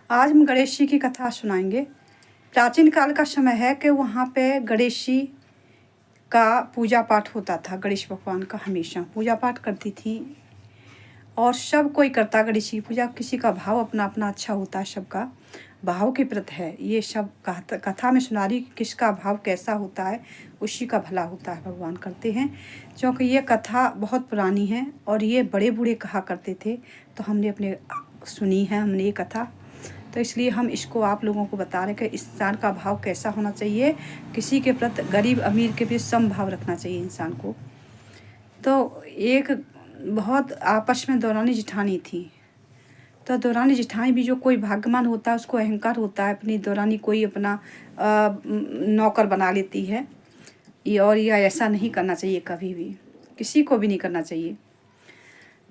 आज हम गणेश जी की कथा सुनाएंगे। प्राचीन काल का समय है कि वहाँ पे गणेश जी का पूजा पाठ होता था। गणेश भगवान का हमेशा पूजा पाठ करती थी और सब कोई करता गणेश जी की पूजा। किसी का भाव अपना अपना अच्छा होता है, सबका भाव के प्रति है। ये सब कथा में सुना रही, किसका भाव कैसा होता है उसी का भला होता है, भगवान करते हैं। क्योंकि ये कथा बहुत पुरानी है और ये बड़े बूढ़े कहा करते थे, तो हमने अपने सुनी है हमने ये कथा, तो इसलिए हम इसको आप लोगों को बता रहे हैं कि इंसान का भाव कैसा होना चाहिए। किसी के प्रति, गरीब अमीर के प्रति समभाव रखना चाहिए इंसान को। तो एक बहुत आपस में दौरानी जिठानी थी। तो दौरानी जिठानी भी, जो कोई भाग्यवान होता है उसको अहंकार होता है, अपनी दौरानी कोई अपना नौकर बना लेती है। ये ऐसा नहीं करना चाहिए, कभी भी किसी को भी नहीं करना चाहिए।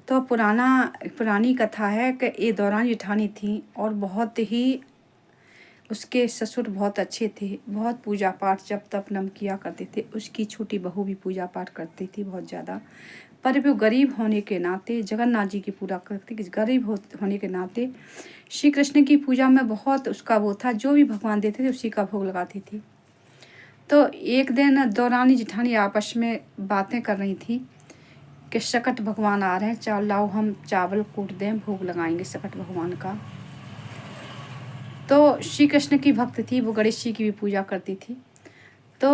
तो पुरानी कथा है कि ये दौरानी जिठानी थी और बहुत ही उसके ससुर बहुत अच्छे थे, बहुत पूजा पाठ जब तब नम किया करते थे। उसकी छोटी बहू भी पूजा पाठ करती थी बहुत ज़्यादा, पर वो गरीब होने के नाते जगन्नाथ जी की पूजा करती। गरीब होने के नाते श्री कृष्ण की पूजा में बहुत उसका वो था, जो भी भगवान देते थे उसी का भोग लगाती थी। तो एक दिन दौरानी जिठानी आपस में बातें कर रही थी कि सकट भगवान आ रहे हैं, चावल लाओ, हम चावल कूट दें, भोग लगाएंगे सकट भगवान का। तो श्री कृष्ण की भक्त थी, वो गणेश जी की भी पूजा करती थी। तो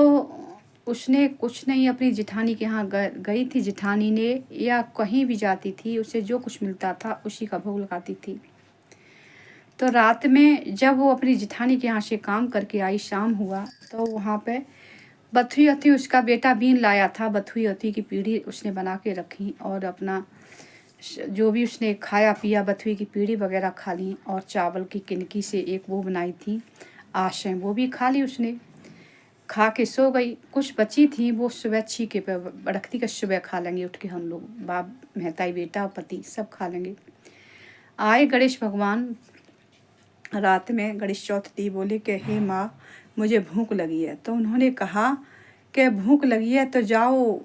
उसने कुछ नहीं, अपनी जिठानी के यहाँ गई थी। जिठानी ने, या कहीं भी जाती थी, उसे जो कुछ मिलता था उसी का भोग लगाती थी। तो रात में जब वो अपनी जिठानी के यहाँ से काम करके आई, शाम हुआ, तो वहाँ पे बथुई अथी उसका बेटा बीन लाया था। बथुई अथी की पीढ़ी उसने बना के रखी और अपना जो भी उसने खाया पिया, बथुई की पीढ़ी वगैरह खा ली और चावल की किनकी से एक वो बनाई थी आशय, वो भी खा ली उसने। खा के सो गई। कुछ बची थी वो सुबह छीके पे रखती कि सुबह खा लेंगे उठ के, हम लोग बाप मेहताई बेटा पति सब खा लेंगे। आए गणेश भगवान रात में, गणेश चौथ थी, बोले कि हे माँ मुझे भूख लगी है। तो उन्होंने कहा कि भूख लगी है तो जाओ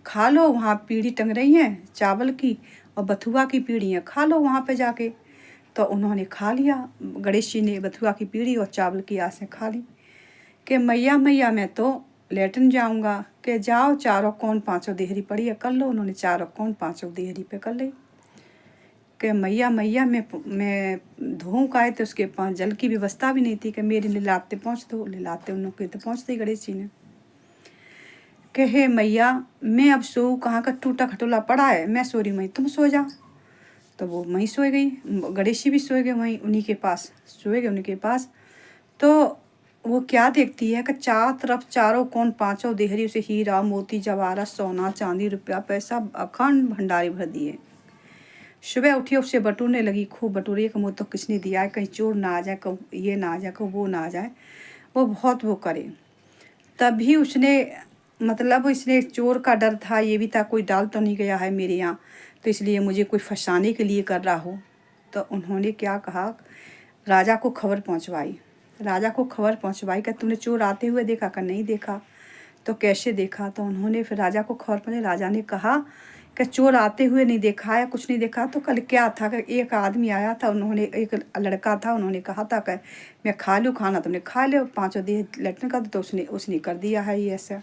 खा लो, वहाँ पीढ़ी टंग रही है चावल की और बथुआ की पीढ़ी है, खा लो वहाँ पे जाके। तो उन्होंने खा लिया, गणेश जी ने बथुआ की पीढ़ी और चावल की आसें खा ली। कि मैया मैया मैं तो लेटन जाऊंगा। कि जाओ, चारों कौन पाँचों देहरी पड़ी है, कर लो। उन्होंने चारों कौन पाँचों देहरी पे कर ली। कि मैया मैया मैं धोऊं का है, तो उसके पास जल की व्यवस्था भी नहीं थी कि मेरे लिलाते पहुँच दो। लिलाते उन लोग के तो पहुँचते गणेश जी ने। कि हे मैया मैं अब सोऊं कहाँ का, टूटा खटोला पड़ा है, मैं सो रही हूँ, तुम सो जाओ। तो वो वहीं सो गई, गणेश जी भी सो गए वहीं उन्हीं के पास, सोए गए उन्हीं के पास। तो वो क्या देखती है कि चारों तरफ चारों कौन पांचों देहरी उसे हीरा मोती जवाहरात सोना चांदी रुपया पैसा अखंड भंडारी भर दिए। सुबह उठी उससे बटोरने लगी, खूब बटोरी कि मुझे तो किसने दिया है, कहीं चोर ना आ जाए, कहीं ये ना आ जाए, कहीं वो ना आ जाए। वो बहुत वो करे। तभी उसने, मतलब इसने चोर का डर था, ये भी था कोई डाल तो नहीं गया है मेरे यहाँ, तो इसलिए मुझे कोई फंसाने के लिए कर रहा हो। तो उन्होंने क्या कहा, राजा को खबर पहुंचवाई। राजा को खबर पहुंचवाई कि तुमने चोर आते हुए देखा? का नहीं देखा। तो कैसे देखा? तो उन्होंने फिर राजा को खबर पहुंचाई। राजा ने कहा कि चोर आते हुए नहीं देखा है, कुछ नहीं देखा। तो कल क्या था कि एक आदमी आया था, उन्होंने, एक लड़का था, उन्होंने कहा था कि मैं खा लूँ खाना, तुमने खा लो, पाँचों देह लटने का। तो उसने कर दिया है ये ऐसा,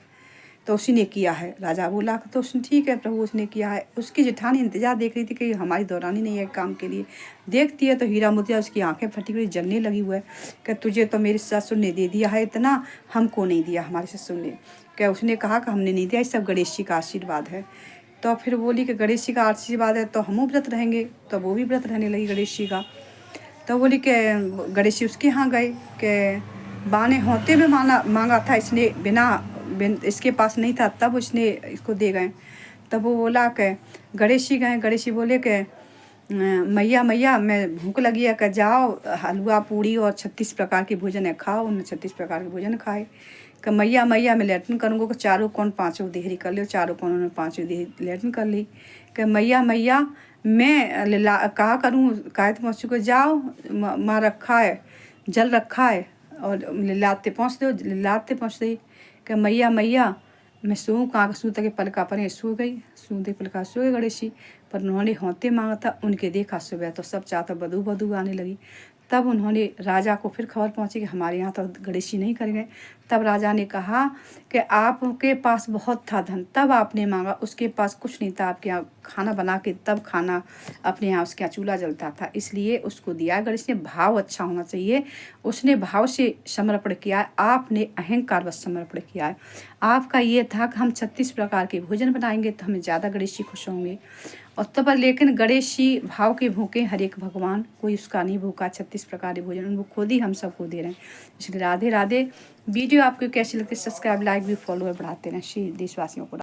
तो उसी ने किया है। राजा बोला तो उसने, ठीक है प्रभु उसने किया है। उसकी जेठानी इंतजार देख रही थी कि हमारी दौरानी नहीं है काम के लिए। देखती है तो हीरा मोतिया, उसकी आंखें फटी हुई जलने लगी हुआ है कि तुझे तो मेरे ससुर ने दे दिया है इतना, हमको नहीं दिया हमारे ससुर ने। क्या उसने कहा कि हमने नहीं दिया, ये सब गणेश जी का आशीर्वाद है। तो फिर बोली कि गणेश जी का आशीर्वाद है तो हम व्रत रहेंगे। तो वो भी व्रत रहने लगी गणेश जी का। तो बोली कि गणेश जी उसके यहाँ गए कि बाने होते हुए मांगा था इसने, इसके पास नहीं था, तब उसने इसको दे गए। तब वो बोला कि गणेश जी गए। गणेश जी बोले कि मैया मैया मैं भूख लगी है, कि जाओ हलवा पूड़ी और 36 प्रकार के भोजन है, खाओ। उन्होंने 36 प्रकार के भोजन खाए। कि मैया मैया मैं लेटन करूँगा, कि चारों कौन पाँचों देहरी कर लो। चारों कौन उन्होंने पाँचों देहरी लेटन कर ली। कि मैया मैया मैं कहा करूँ, कायत पहुँचू को जाओ, माँ रखा है, जल रखा है और लिलाते पहुँच दो। लिलाते पहुँच गई। कि मैया मैया मैं सोऊं कहाँ, सूते के पलका पर सो गई, सूते पलका सो गए गणेश जी। पर उन्होंने होते मांगा था, उनके देखा सुबह तो सब चाहता बदू बदू आने लगी। तब उन्होंने राजा को फिर खबर पहुंची कि हमारे यहाँ तो गणेश जी नहीं कर गए। तब राजा ने कहा कि आपके पास बहुत था धन, तब आपने मांगा, उसके पास कुछ नहीं था, आपके यहाँ खाना बना के तब खाना अपने यहाँ उसके यहाँ चूल्हा जलता था, इसलिए उसको दिया। गणेश ने भाव अच्छा होना चाहिए, उसने भाव से समर्पण किया है, आपने अहंकार बस समर्पण किया है। आपका ये था कि हम 36 प्रकार के भोजन बनाएंगे तो हमें ज़्यादा गणेश जी खुश होंगे। और तब पर लेकिन गणेश जी भाव के भूखे, हर एक भगवान कोई उसका नहीं भूखा। 36 प्रकार के भोजन उनको खुद ही हम सबको दे रहे हैं। इसलिए राधे राधे। वीडियो आपको कैसी लगती है, सब्सक्राइब, लाइक भी, फॉलोअर बढ़ाते रहें। देशवासियों को।